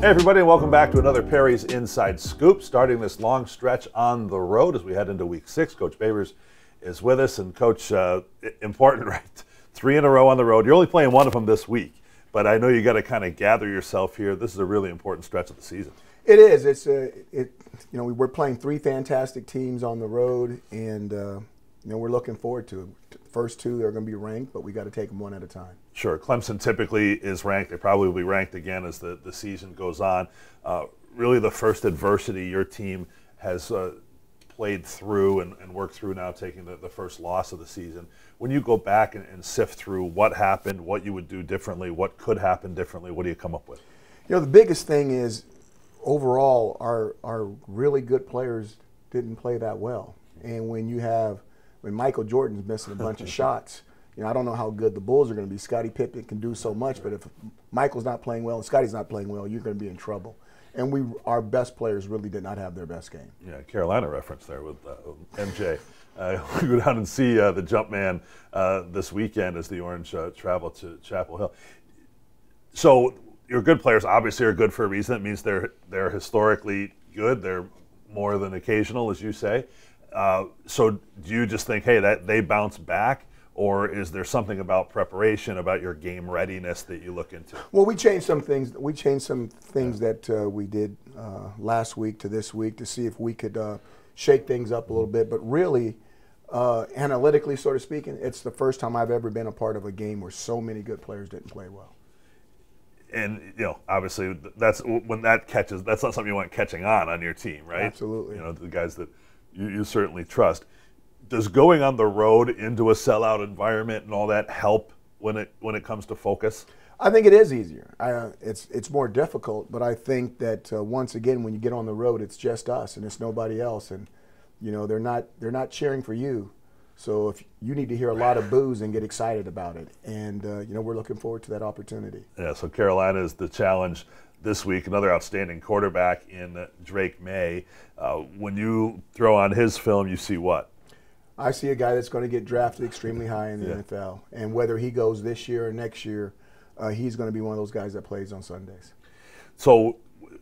Hey everybody, and welcome back to another Perry's Inside Scoop. Starting this long stretch on the road as we head into week 6. Coach Babers is with us, and Coach, important, right? 3 in a row on the road. You're only playing one of them this week, but I know you got to kind of gather yourself here. This is a really important stretch of the season. It is. We're playing 3 fantastic teams on the road, and we're looking forward to it. First 2 they're going to be ranked, but we got to take them one at a time. Sure. Clemson typically is ranked. They probably will be ranked again as the season goes on. Really the first adversity your team has played through and worked through now, taking the first loss of the season. When you go back and sift through what happened, what you would do differently, what could happen differently, what do you come up with? The biggest thing is overall our really good players didn't play that well. And when Michael Jordan's missing a bunch of shots, I don't know how good the Bulls are going to be. Scottie Pippen can do so much, but if Michael's not playing well and Scotty's not playing well, you're going to be in trouble. And our best players really did not have their best game. Yeah, Carolina reference there with MJ. We go down and see the Jumpman this weekend as the Orange travel to Chapel Hill. So your good players obviously are good for a reason. It means they're historically good. They're more than occasional, as you say. So do you just think, hey, that they bounce back? Or is there something about preparation, about your game readiness that you look into? Well, we changed some things. That we did last week to this week to see if we could shake things up a little bit. But really, analytically, sort of speaking, it's the first time I've ever been a part of a game where so many good players didn't play well. And obviously, that's when that catches. That's not something you want catching on your team, right? Absolutely. The guys that you certainly trust. Does going on the road into a sellout environment and all that help when it comes to focus? I think it is easier. It's more difficult, but I think that once again, when you get on the road, it's just us and it's nobody else, and they're not cheering for you. So if you need to hear a lot of boos and get excited about it, and we're looking forward to that opportunity. Yeah. So Carolina is the challenge this week. Another outstanding quarterback in Drake May. When you throw on his film, you see what? I see a guy that's going to get drafted extremely high in the NFL, and whether he goes this year or next year, he's going to be one of those guys that plays on Sundays. So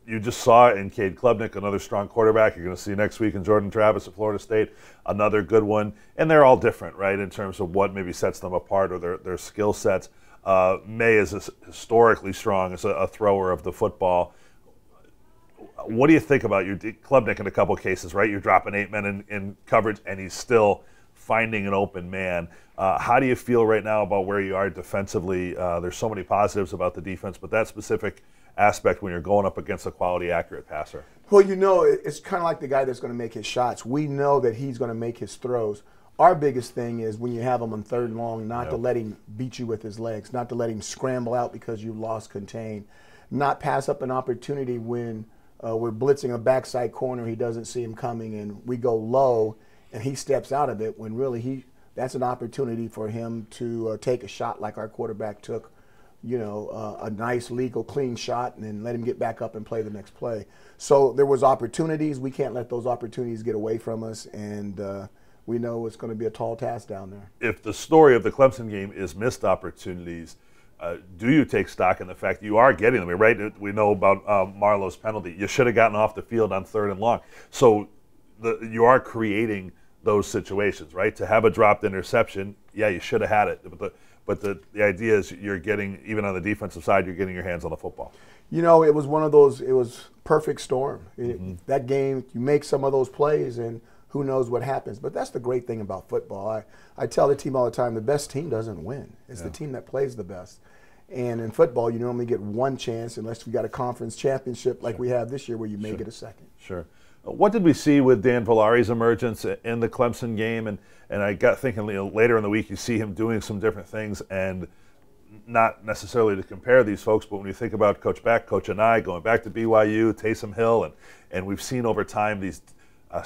you just saw in Cade Klubnik, another strong quarterback. You're going to see next week in Jordan Travis at Florida State, another good one. And they're all different, right, in terms of what maybe sets them apart or their skill sets. May is historically strong as a thrower of the football. What do you think about Klubnik in a couple of cases, right? You're dropping 8 men in coverage, and he's still finding an open man. How do you feel right now about where you are defensively? There's so many positives about the defense, but that specific aspect when you're going up against a quality, accurate passer. Well, it's kind of like the guy that's going to make his shots. We know that he's going to make his throws. Our biggest thing is when you have him on 3rd and long, not to let him beat you with his legs, not to let him scramble out because you lost contain, not pass up an opportunity when we're blitzing a backside corner, he doesn't see him coming, and we go low, and he steps out of it when really that's an opportunity for him to take a shot like our quarterback took, a nice, legal, clean shot, and then let him get back up and play the next play. So there was opportunities. We can't let those opportunities get away from us, and we know it's going to be a tall task down there. If the story of the Clemson game is missed opportunities, do you take stock in the fact you are getting them? Right? We know about Marlowe's penalty. You should have gotten off the field on 3rd and long. So you are creating those situations, right? To have a dropped interception, you should have had it. But the idea is you're getting, even on the defensive side, you're getting your hands on the football. It was one of those, it was perfect storm. That game, you make some of those plays, and who knows what happens. But that's the great thing about football. I tell the team all the time, the best team doesn't win. It's the team that plays the best. And in football, you normally get one chance unless we got a conference championship like we have this year where you may get a second. Sure. What did we see with Dan Villari's emergence in the Clemson game? And I got thinking later in the week you see him doing some different things, and not necessarily to compare these folks, but when you think about Coach Beck, Coach and I, going back to BYU, Taysom Hill, and we've seen over time these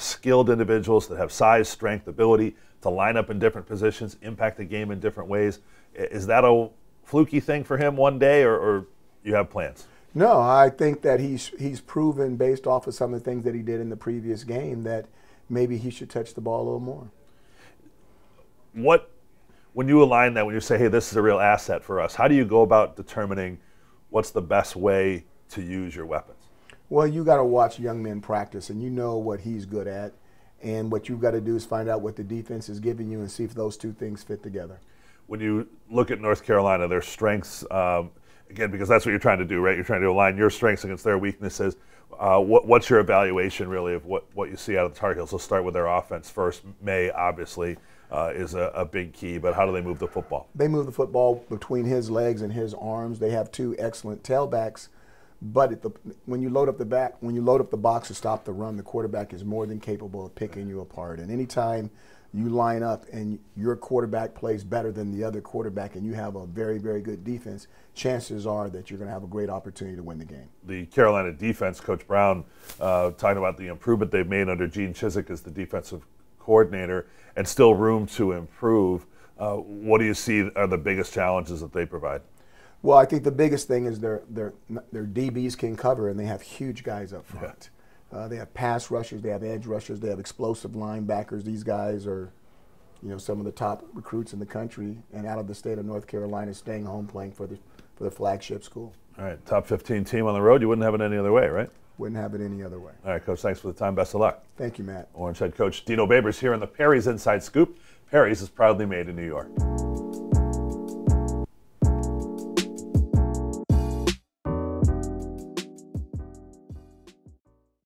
skilled individuals that have size, strength, ability to line up in different positions, impact the game in different ways. Is that a fluky thing for him one day, or you have plans? No, I think that he's proven based off of some of the things that he did in the previous game that maybe he should touch the ball a little more. When you align that, when you say, hey, this is a real asset for us, how do you go about determining what's the best way to use your weapons? Well, you got to watch young men practice, and you know what he's good at. And what you've got to do is find out what the defense is giving you and see if those two things fit together. When you look at North Carolina, their strengths, again, because that's what you're trying to do, right? You're trying to align your strengths against their weaknesses. What's your evaluation, really, of what you see out of the Tar Heels? Let's start with their offense first. May, obviously, is a big key, but how do they move the football? They move the football between his legs and his arms. They have two excellent tailbacks. But when you load up the box to stop the run, the quarterback is more than capable of picking you apart. And anytime you line up and your quarterback plays better than the other quarterback and you have a very, very good defense, chances are that you're going to have a great opportunity to win the game. The Carolina defense, Coach Brown, talking about the improvement they've made under Gene Chizik as the defensive coordinator, and still room to improve. What do you see are the biggest challenges that they provide? Well, I think the biggest thing is their DBs can cover, and they have huge guys up front. Yeah. They have pass rushers, they have edge rushers, they have explosive linebackers. These guys are, some of the top recruits in the country, and out of the state of North Carolina, staying home playing for the flagship school. All right, top 15 team on the road. You wouldn't have it any other way, right? Wouldn't have it any other way. All right, Coach, thanks for the time. Best of luck. Thank you, Matt. Orange head coach Dino Babers here on the Perry's Inside Scoop. Perry's is proudly made in New York.